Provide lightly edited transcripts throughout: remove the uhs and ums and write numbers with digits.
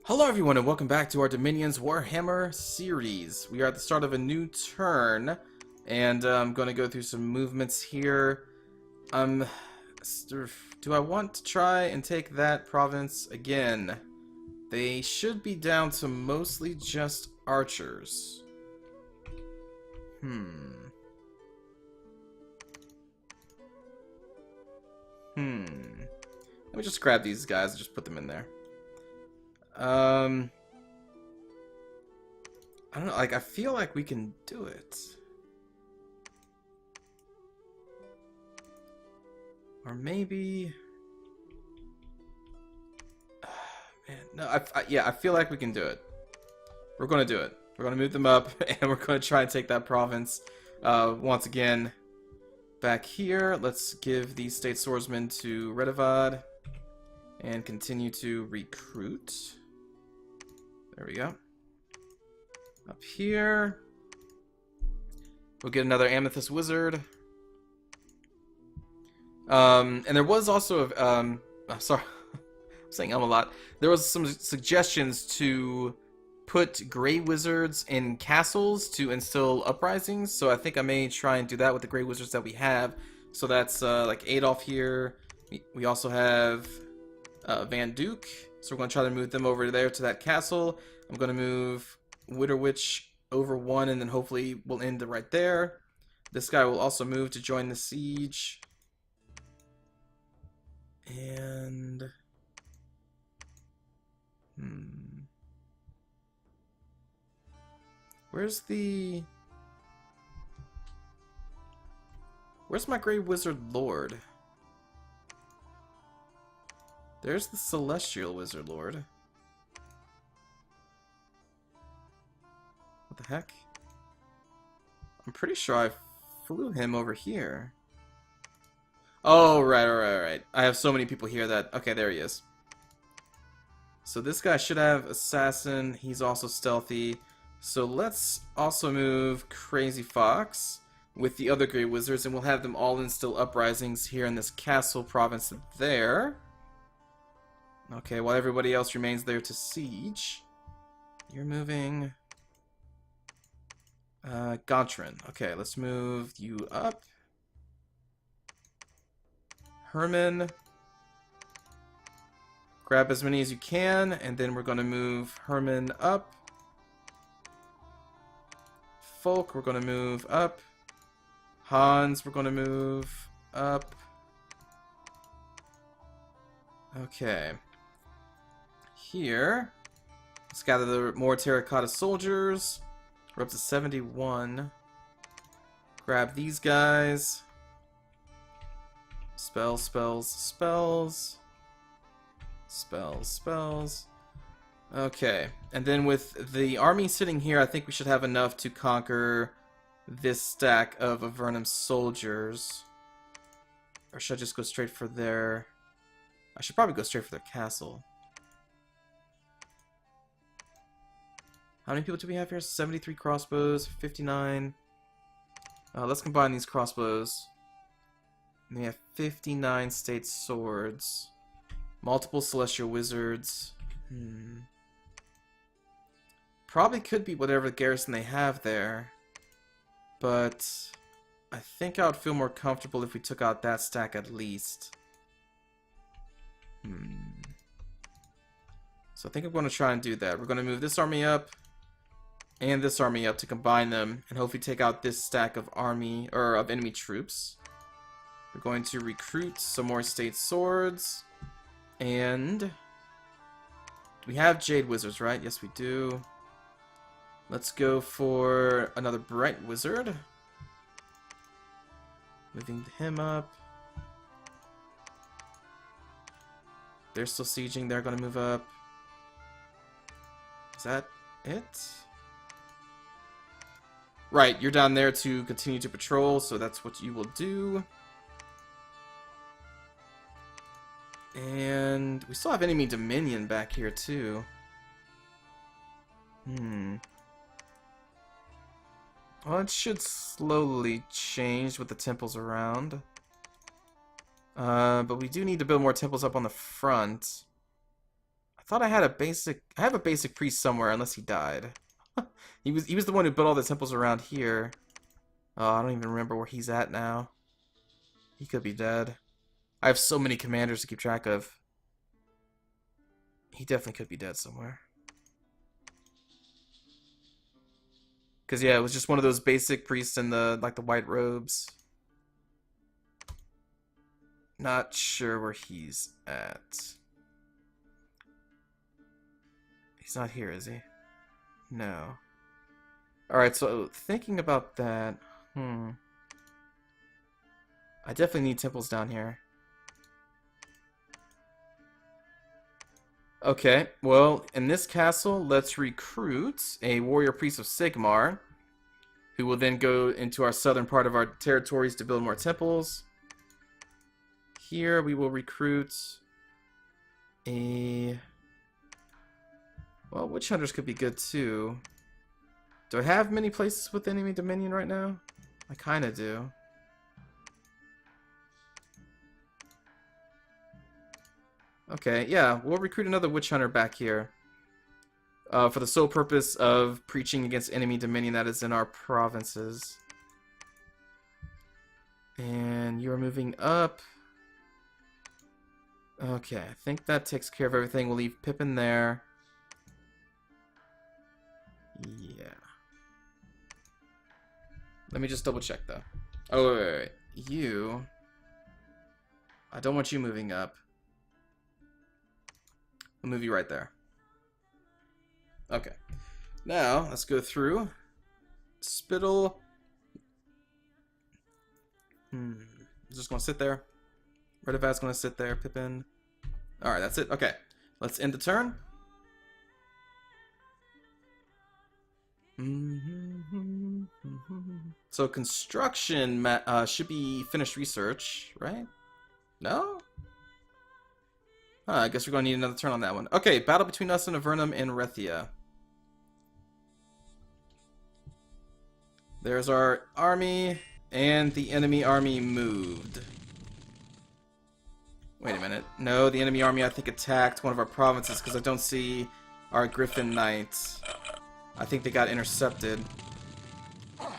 Hello everyone and welcome back to our Dominions Warhammer series. We are at the start of a new turn, and I'm going to go through some movements here. Do I want to try and take that province again? They should be down to mostly just archers. Let me just grab these guys and just put them in there. I don't know, like, I feel like we can do it. Or maybe... man, no, yeah, I feel like we can do it. We're gonna do it. We're gonna move them up, and we're gonna try and take that province. Once again, back here, let's give the State Swordsmen to Redavad, and continue to recruit. There we go. Up here, we'll get another Amethyst Wizard. And there was also sorry, I'm saying a lot. There was some suggestions to put Grey Wizards in castles to instill uprisings, so I think I may try and do that with the Grey Wizards that we have. So that's like Adolf here. We also have Van Duke, so we're going to try to move them over there to that castle. I'm going to move Witter Witch over one, and then hopefully we'll end it right there. This guy will also move to join the siege. And... where's my Grey Wizard Lord? There's the Celestial Wizard Lord. What the heck? I'm pretty sure I flew him over here. Oh, right. I have so many people here that... okay, there he is. So this guy should have Assassin. He's also stealthy. So let's also move Crazy Fox with the other Grey Wizards, and we'll have them all instill uprisings here in this castle province there. Okay, while everybody else remains there to siege. You're moving... Gontran. Okay, let's move you up. Herman. Grab as many as you can, and then we're going to move Herman up. Folk, we're going to move up. Hans, we're going to move up. Okay. Here, let's gather the more terracotta soldiers. We're up to 71. Grab these guys. Spells. Okay, and then with the army sitting here, I think we should have enough to conquer this stack of Avernum soldiers. Or should I just go straight for their... I should probably go straight for their castle. How many people do we have here? 73 crossbows, 59. Let's combine these crossbows. And we have 59 state swords. Multiple celestial wizards. Probably could be whatever garrison they have there. But I think I would feel more comfortable if we took out that stack at least. So I think I'm going to try and do that. We're going to move this army up and this army up to combine them and hopefully take out this stack of army or of enemy troops. We're going to recruit some more state swords, and we have Jade Wizards, right? Yes, we do. Let's go for another Bright Wizard. Moving him up. They're still sieging. They're going to move up. Is that it? Right, you're down there to continue to patrol, so that's what you will do. And we still have enemy Dominion back here, too. Well, it should slowly change with the temples around. But we do need to build more temples up on the front. I thought I had a basic... I have a basic priest somewhere, unless he died. He was the one who built all the temples around here. Oh, I don't even remember where he's at now. He could be dead. I have so many commanders to keep track of. He definitely could be dead somewhere. Because, yeah, it was just one of those basic priests in the, like, the white robes. Not sure where he's at. He's not here, is he? No. Alright, so thinking about that... I definitely need temples down here. Okay, well, in this castle, let's recruit a warrior priest of Sigmar, who will then go into our southern part of our territories to build more temples. Here, we will recruit a... Well, witch hunters could be good, too. Do I have many places with enemy dominion right now? I kind of do. Okay, yeah, we'll recruit another witch hunter back here. For the sole purpose of preaching against enemy dominion that is in our provinces. And you're moving up. Okay, I think that takes care of everything. We'll leave Pippin there. Yeah. Let me just double check though. Oh, wait. You... I don't want you moving up. I'll move you right there. Okay. Now, let's go through. Spittle. Just gonna sit there. Redivad's gonna sit there. Pippin. Alright, that's it. Okay. Let's end the turn. So construction should be finished research, right? No? I guess we're going to need another turn on that one. Okay, battle between us and Avernum and Rethia. There's our army, and the enemy army moved. Wait a minute. No, the enemy army I think attacked one of our provinces because I don't see our Griffin Knights. I think they got intercepted.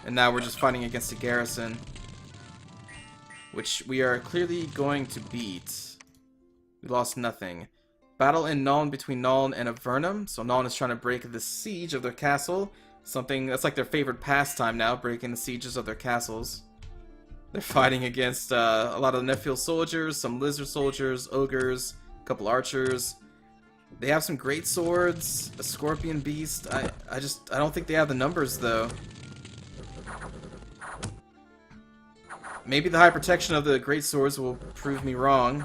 And now we're just fighting against a garrison. Which we are clearly going to beat. We lost nothing. Battle in Nuln between Nuln and Avernum. So Nuln is trying to break the siege of their castle. Something that's like their favorite pastime now, breaking the sieges of their castles. They're fighting against a lot of Nephil soldiers, some lizard soldiers, ogres, a couple archers. They have some great swords, a scorpion beast. I don't think they have the numbers though. Maybe the high protection of the great swords will prove me wrong.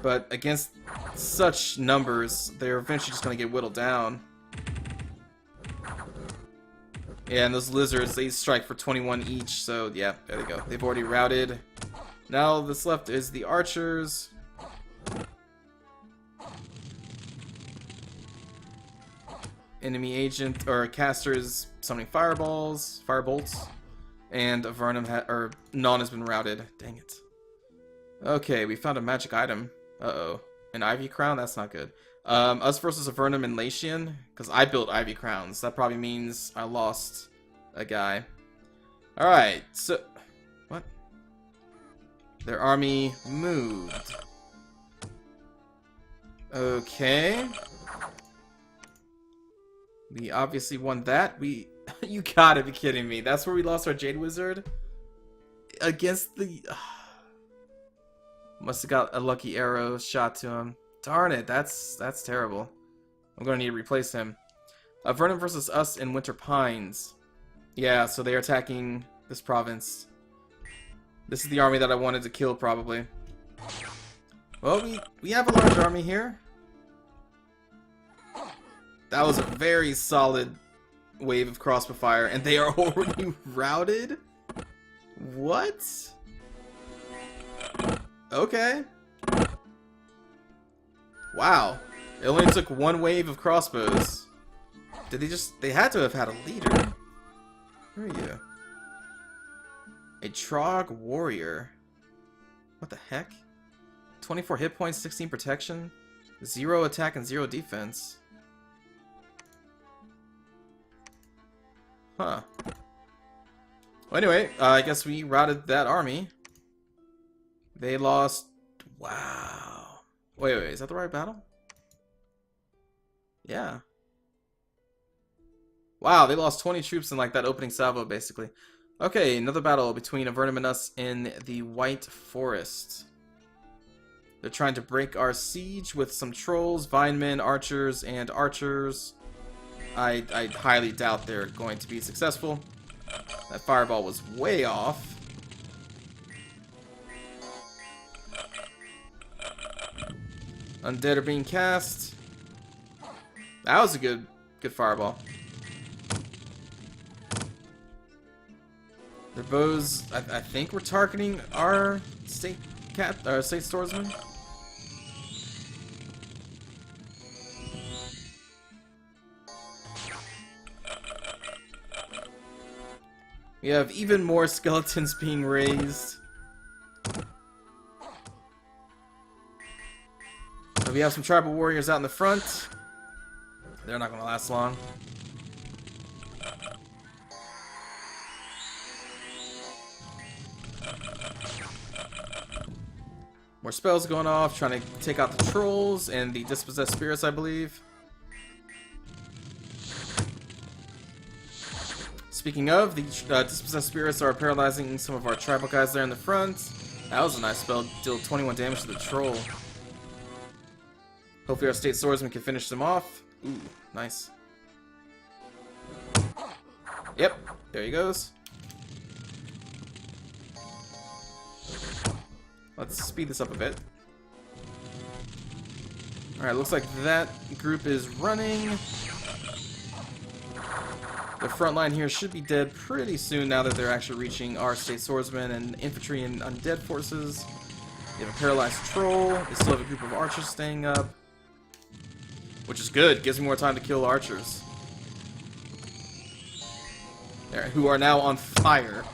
But against such numbers, they're eventually just going to get whittled down. Yeah, and those lizards, they strike for 21 each, so yeah, there they go. They've already routed. Now this left is the archers. Enemy agent, or casters summoning fireballs, firebolts. And Avernum, or Nuln has been routed. Dang it. Okay, we found a magic item. Uh-oh. An ivy crown? That's not good. Us versus Avernum and Latian, because I built ivy crowns. That probably means I lost a guy. Alright, so... What? Their army moved. Okay. We obviously won that. You gotta be kidding me. That's where we lost our Jade Wizard? Against the... Must have got a lucky arrow shot to him. Darn it, that's terrible. I'm gonna need to replace him. Avernum versus us in Winter Pines. Yeah, so they're attacking this province. This is the army that I wanted to kill, probably. Well, we have a large army here. That was a very solid wave of crossbow fire, and they are already routed? What? Okay. Wow. It only took one wave of crossbows. Did they had to have had a leader. Where are you? A Trog warrior. What the heck? 24 hit points, 16 protection? 0 attack and 0 defense. Huh. Well, anyway, I guess we routed that army. They lost... Wow. Wait, is that the right battle? Yeah. Wow, they lost 20 troops in like that opening salvo, basically. Okay, another battle between Avernum and us in the White Forest. They're trying to break our siege with some trolls, vinemen, archers, and archers. I highly doubt they're going to be successful. That fireball was way off. Undead are being cast. That was a good fireball. Their bows, I think, we're targeting our state swordsman. We have even more skeletons being raised. So we have some tribal warriors out in the front. They're not going to last long. More spells going off, trying to take out the trolls and the dispossessed spirits, I believe. Speaking of, the dispossessed spirits are paralyzing some of our tribal guys there in the front. That was a nice spell, deal 21 damage to the troll. Hopefully our state swordsman can finish them off. Ooh, nice. Yep, there he goes. Let's speed this up a bit. Alright, looks like that group is running. The front line here should be dead pretty soon now that they're actually reaching our state swordsmen and infantry and undead forces. They have a paralyzed troll. They still have a group of archers staying up. Which is good. Gives me more time to kill archers. There, who are now on fire.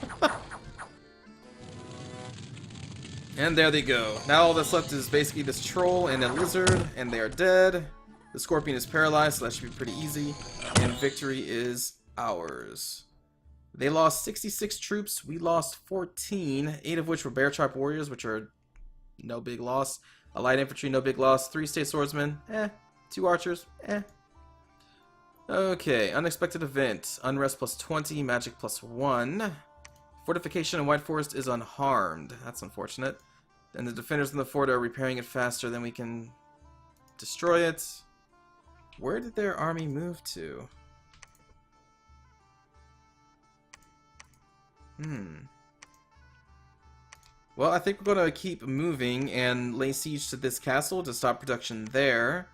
And there they go. Now all that's left is basically this troll and a lizard, and they are dead. The scorpion is paralyzed, so that should be pretty easy. And victory is ours. They lost 66 troops. We lost 14, 8 of which were bear tribe warriors, which are no big loss. A light infantry, no big loss. 3 state swordsmen, 2 archers, Okay, unexpected event. Unrest plus 20, magic plus 1. Fortification in White Forest is unharmed. That's unfortunate. And the defenders in the fort are repairing it faster than we can destroy it. Where did their army move to? Well, I think we're going to keep moving and lay siege to this castle to stop production there.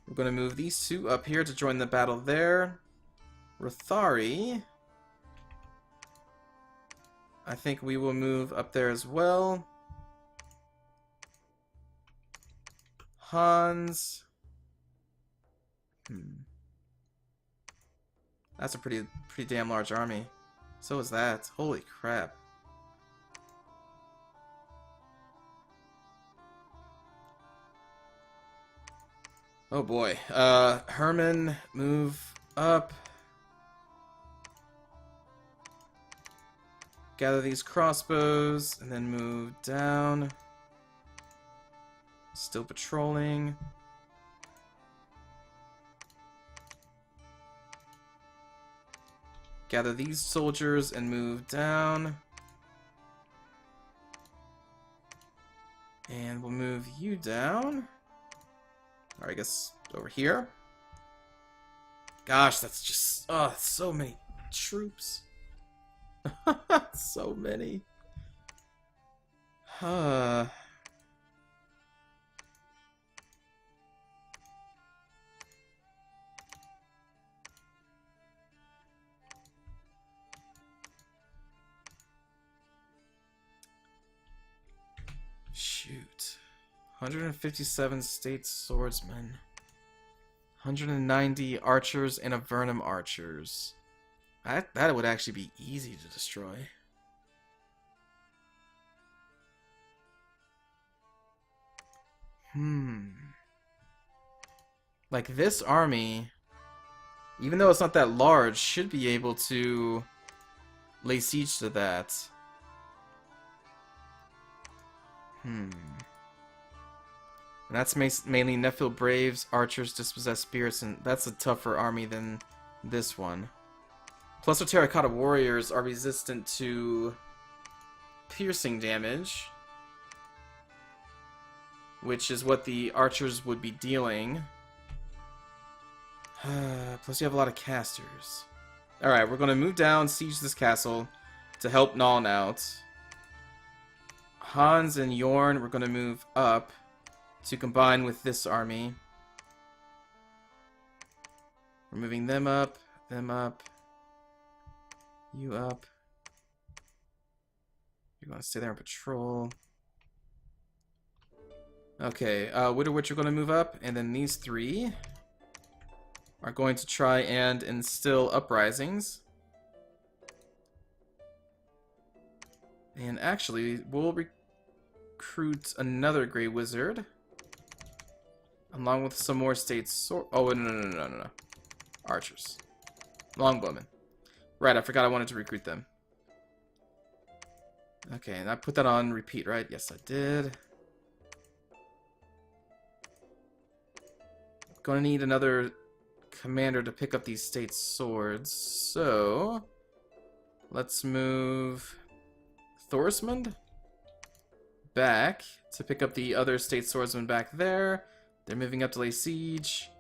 We're going to move these 2 up here to join the battle there. Rothari, I think we will move up there as well. Hans. That's a pretty damn large army. So is that. Holy crap. Oh boy. Herman, move up. Gather these crossbows, and then move down. Still patrolling. Gather these soldiers and move down. And we'll move you down. Or I guess over here. Gosh, that's just... oh, so many troops. So many. Shoot. 157 state swordsmen. 190 archers and Avernum archers. That would actually be easy to destroy. Like this army, even though it's not that large, should be able to lay siege to that. And that's mainly Nephil Braves, Archers, Dispossessed Spirits, and that's a tougher army than this one. Plus our Terracotta Warriors are resistant to piercing damage, which is what the Archers would be dealing. Plus you have a lot of casters. Alright, we're going to move down, siege this castle to help Naln out. Hans and Yorn, we're going to move up to combine with this army. We're moving them up, you up. You're going to stay there on patrol. Okay, Widow Witch are going to move up, and then these three are going to try and instill uprisings. And actually, we'll recruit another Grey Wizard, along with some more state sword. Oh, no. Archers. Longbowmen. Right, I forgot I wanted to recruit them. Okay, and I put that on repeat, right? Yes, I did. Gonna need another commander to pick up these state swords, so let's move Thorismund back to pick up the other state swordsman back there. They're moving up to lay siege.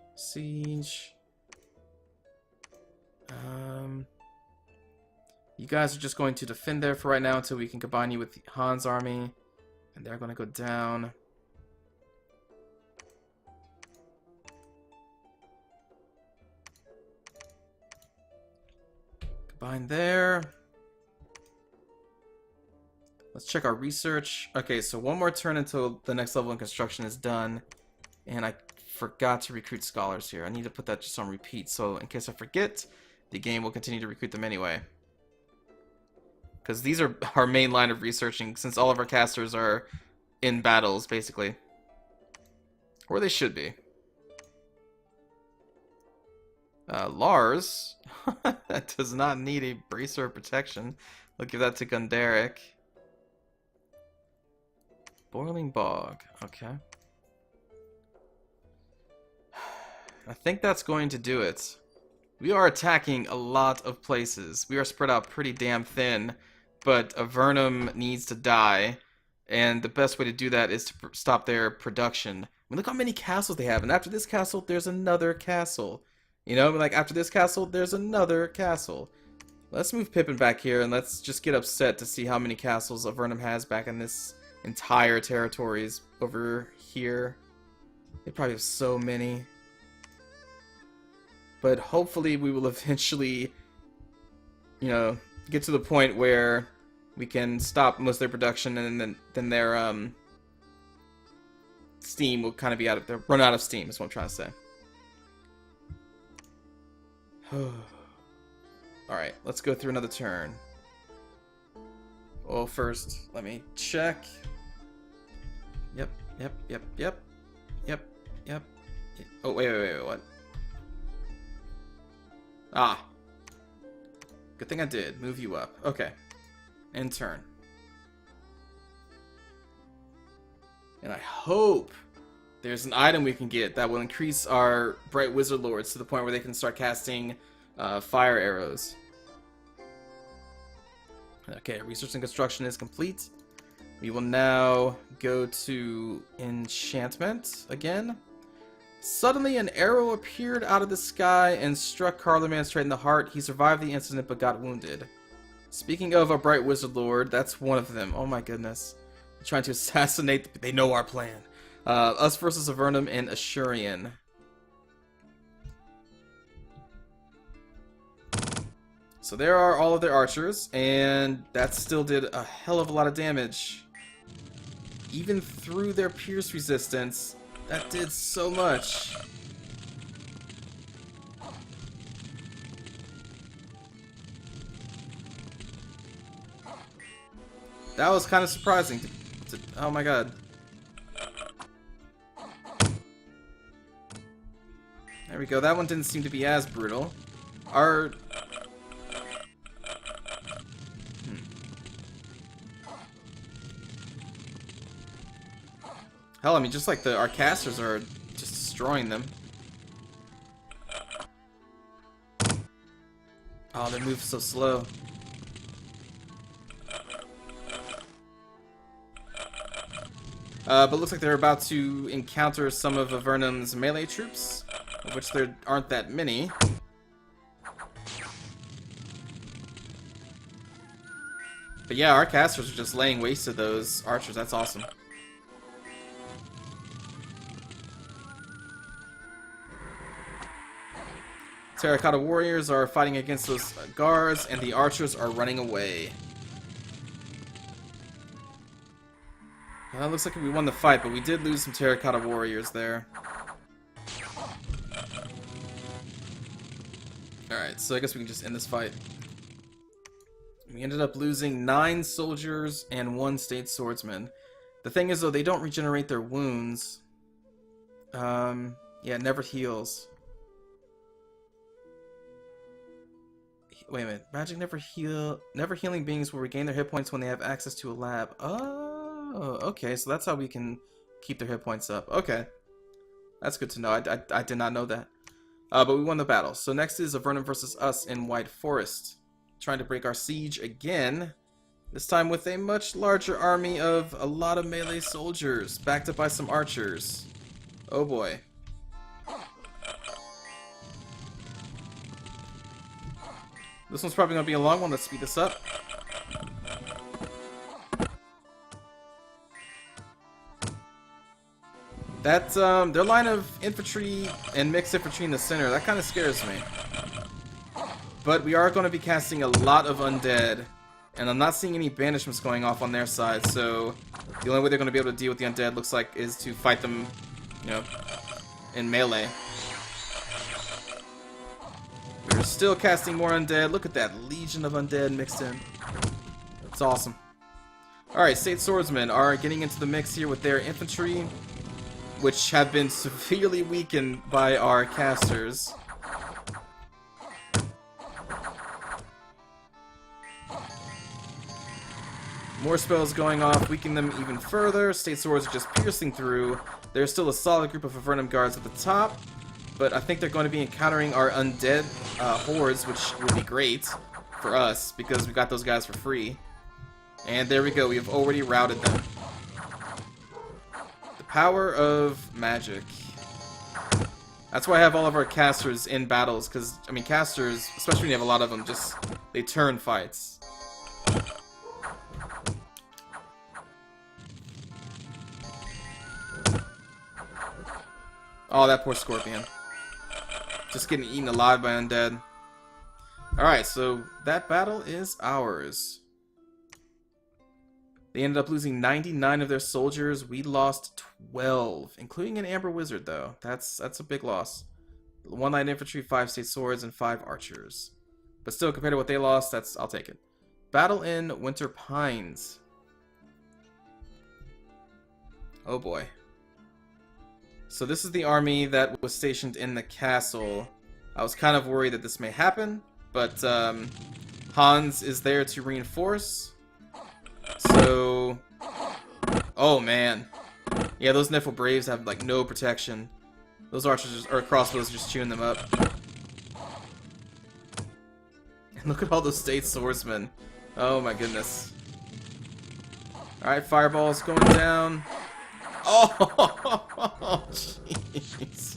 You guys are just going to defend there for right now until we can combine you with Han's army, and they're going to go down. Combine there. Let's check our research. Okay, so one more turn until the next level in construction is done. And I forgot to recruit scholars here. I need to put that just on repeat, so in case I forget, the game will continue to recruit them anyway. Because these are our main line of researching, since all of our casters are in battles, basically. Or they should be. Lars, that does not need a bracer of protection. I'll give that to Gunderic. Boiling Bog, okay. I think that's going to do it. We are attacking a lot of places. We are spread out pretty damn thin, but Avernum needs to die, and the best way to do that is to stop their production. I mean, look how many castles they have, and after this castle, there's another castle. You know, like after this castle, there's another castle. Let's move Pippin back here, and let's just get upset to see how many castles Avernum has back in this entire territories over here. They probably have so many. But hopefully we will eventually, you know, get to the point where we can stop most of their production, and then their steam will kind of be run out of steam is what I'm trying to say. Alright, let's go through another turn. Oh, first, let me check. Yep. Oh, wait, what? Ah. Good thing I did. Move you up. Okay. End turn. And I hope there's an item we can get that will increase our Bright Wizard Lords to the point where they can start casting fire arrows. Okay, research and construction is complete. We will now go to enchantment again. Suddenly, an arrow appeared out of the sky and struck Carloman straight in the heart. He survived the incident but got wounded. Speaking of a Bright Wizard Lord, that's one of them. Oh my goodness. They're trying to assassinate. They know our plan. Us versus Avernum and Ashurian. So there are all of their archers, and that still did a hell of a lot of damage. Even through their pierce resistance, that did so much. That was kind of surprising. Oh my god. There we go. That one didn't seem to be as brutal. Our... Hell, I mean, just like our casters are just destroying them. Oh, they move so slow. But looks like they're about to encounter some of Avernum's melee troops, of which there aren't that many. But yeah, our casters are just laying waste to those archers. That's awesome. Terracotta warriors are fighting against those guards, and the archers are running away. Well, it looks like we won the fight, but we did lose some terracotta warriors there. Alright, so I guess we can just end this fight. We ended up losing 9 soldiers and 1 state swordsman. The thing is, though, they don't regenerate their wounds. Yeah, it never heals. Wait a minute. Magic never healing beings will regain their hit points when they have access to a lab. Oh, okay. So that's how we can keep their hit points up. Okay. That's good to know. I did not know that. But we won the battle. So next is Avernum versus us in White Forest. Trying to break our siege again. This time with a much larger army of a lot of melee soldiers, backed up by some archers. Oh boy. This one's probably going to be a long one. Let's speed this up. That, their line of infantry and mixed infantry in the center, that kind of scares me. But we are going to be casting a lot of undead, and I'm not seeing any banishments going off on their side, so the only way they're going to be able to deal with the undead looks like is to fight them, you know, in melee. We're still casting more undead. Look at that legion of undead mixed in. It's awesome. Alright, State Swordsmen are getting into the mix here with their infantry, which have been severely weakened by our casters. More spells going off, weakening them even further. State Swords are just piercing through. There's still a solid group of Avernum guards at the top, but I think they're going to be encountering our undead hordes, which would be great for us, because we got those guys for free. And there we go, we have already routed them. The power of magic. That's why I have all of our casters in battles, because, I mean, casters, especially when you have a lot of them, just, they turn fights. Oh, that poor scorpion. Just getting eaten alive by undead. Alright, so that battle is ours. They ended up losing 99 of their soldiers. We lost 12, including an Amber Wizard, though. That's a big loss. 1 light infantry, 5 state swords, and 5 archers. But still, compared to what they lost, I'll take it. Battle in Winter Pines. Oh boy. So this is the army that was stationed in the castle. I was kind of worried that this may happen, but Hans is there to reinforce. So, oh man, yeah, those Niffle Braves have like no protection. Those archers or crossbows are just chewing them up. And look at all those state swordsmen. Oh my goodness. All right, fireballs going down. Oh, jeez.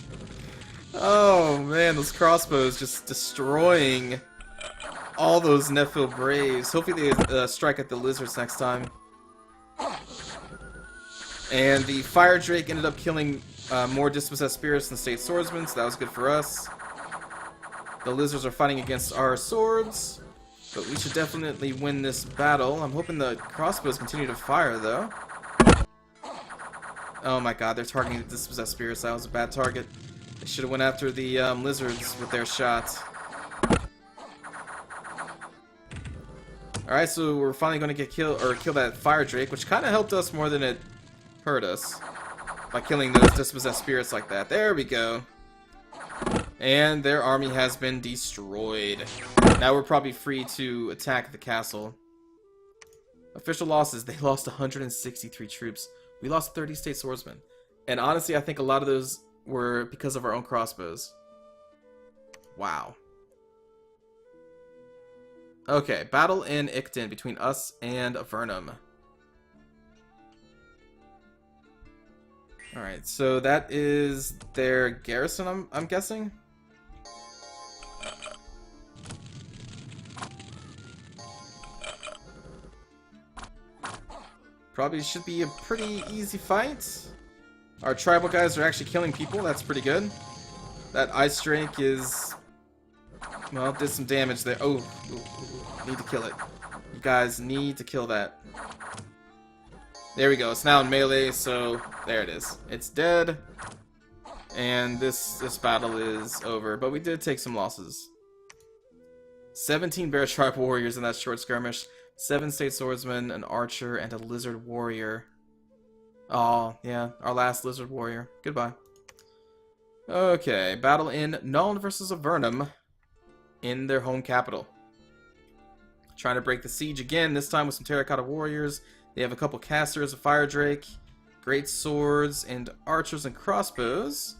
Oh man, those crossbows just destroying all those Nephil Braves. Hopefully they strike at the lizards next time. And the Fire Drake ended up killing more dispossessed spirits than state swordsmen, so that was good for us. The lizards are fighting against our swords, but we should definitely win this battle. I'm hoping the crossbows continue to fire, though. Oh my god, they're targeting the dispossessed spirits. That was a bad target. They should have went after the lizards with their shots. Alright, so we're finally going to get kill that Fire Drake, which kind of helped us more than it hurt us by killing those dispossessed spirits like that. There we go. And their army has been destroyed. Now we're probably free to attack the castle. Official losses, they lost 163 troops. We lost 30 state swordsmen. And honestly, I think a lot of those were because of our own crossbows. Wow. Okay, battle in Ickden between us and Avernum. Alright, so that is their garrison, I'm guessing? Probably should be a pretty easy fight. Our tribal guys are actually killing people, that's pretty good. That Ice Drake is... well, did some damage there. Oh, need to kill it. You guys need to kill that. There we go, it's now in melee, so there it is. It's dead. And this battle is over, but we did take some losses. 17 Bear Tribe warriors in that short skirmish. 7 state swordsmen, an archer, and a lizard warrior. Oh, yeah, our last lizard warrior. Goodbye. Okay, battle in Nuln versus Avernum in their home capital. Trying to break the siege again, this time with some terracotta warriors. They have a couple casters, a fire drake, great swords, and archers and crossbows.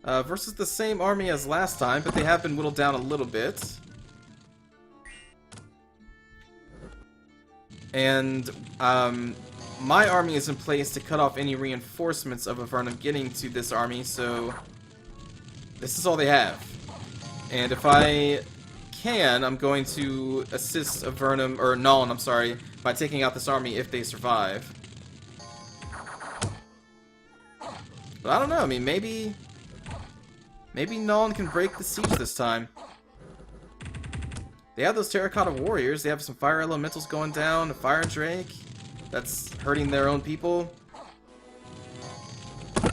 Versus the same army as last time, but they have been whittled down a little bit. And my army is in place to cut off any reinforcements of Avernum getting to this army, so this is all they have. And if I can, I'm going to assist Avernum, or Nuln, I'm sorry, by taking out this army if they survive. But I don't know, I mean, maybe Nuln can break the siege this time. They have those terracotta warriors, they have some fire elementals going down, a fire drake that's hurting their own people.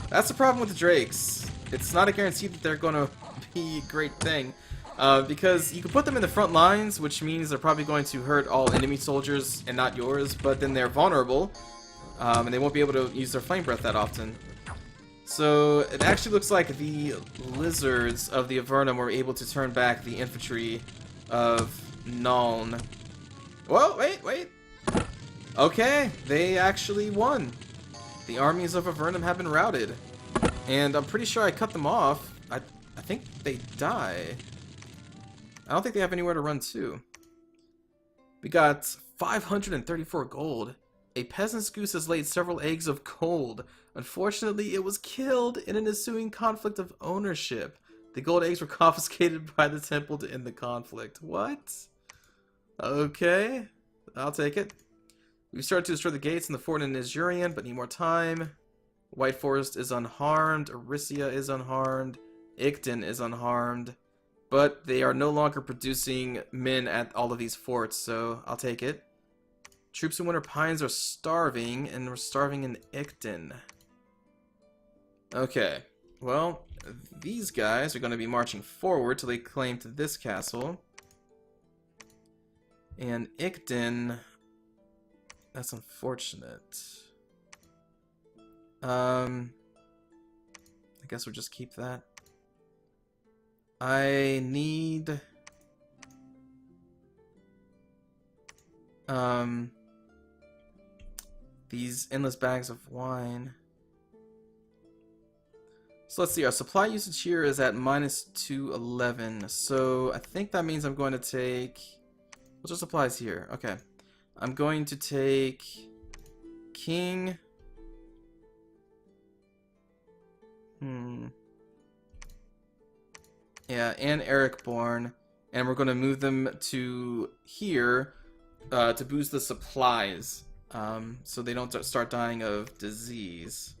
That's the problem with the drakes. It's not a guarantee that they're going to be a great thing. Because you can put them in the front lines, which means they're probably going to hurt all enemy soldiers and not yours, but then they're vulnerable, and they won't be able to use their flame breath that often. So it actually looks like the lizards of the Avernum were able to turn back the infantry of Nuln. Whoa, wait. Okay, they actually won. The armies of Avernum have been routed. And I'm pretty sure I cut them off. I think they die. I don't think they have anywhere to run to. We got 534 gold. A peasant's goose has laid several eggs of gold. Unfortunately, it was killed in an ensuing conflict of ownership. The gold eggs were confiscated by the temple to end the conflict. What? Okay, I'll take it. We've started to destroy the gates in the fort in Isurian, but need more time. White Forest is unharmed. Arisia is unharmed. Ickden is unharmed. But they are no longer producing men at all of these forts, so I'll take it. Troops in Winter Pines are starving, and we're starving in Ickden. Okay, well, these guys are going to be marching forward till they claim to this castle. And Ickden, that's unfortunate. I guess we'll just keep that. I need these endless bags of wine. So let's see, our supply usage here is at -211. So I think that means I'm going to take... what's our supplies here? Okay. I'm going to take King... yeah, and Ericborn, and we're going to move them to here to boost the supplies, so they don't start dying of disease.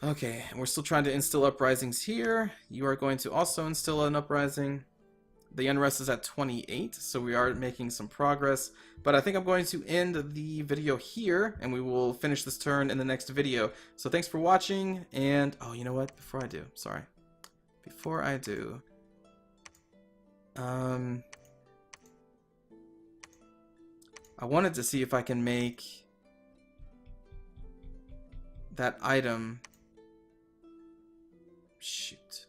Okay, we're still trying to instill uprisings here. You are going to also instill an uprising. The unrest is at 28, so we are making some progress. But I think I'm going to end the video here, and we will finish this turn in the next video. So thanks for watching, and... oh, you know what? Before I do, sorry. Before I do... I wanted to see if I can make that item Shoot.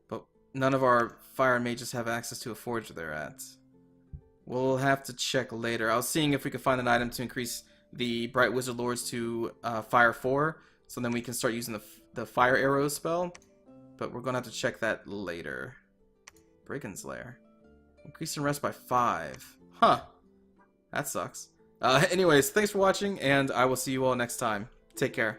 But none of our fire mages have access to a forge they're at. We'll have to check later. I was seeing if we could find an item to increase the Bright Wizard Lords to Fire 4, so then we can start using the Fire Arrows spell. But we're going to have to check that later. Brigand's Lair. Increase in rest by 5. Huh. That sucks. Anyways, thanks for watching, and I will see you all next time. Take care.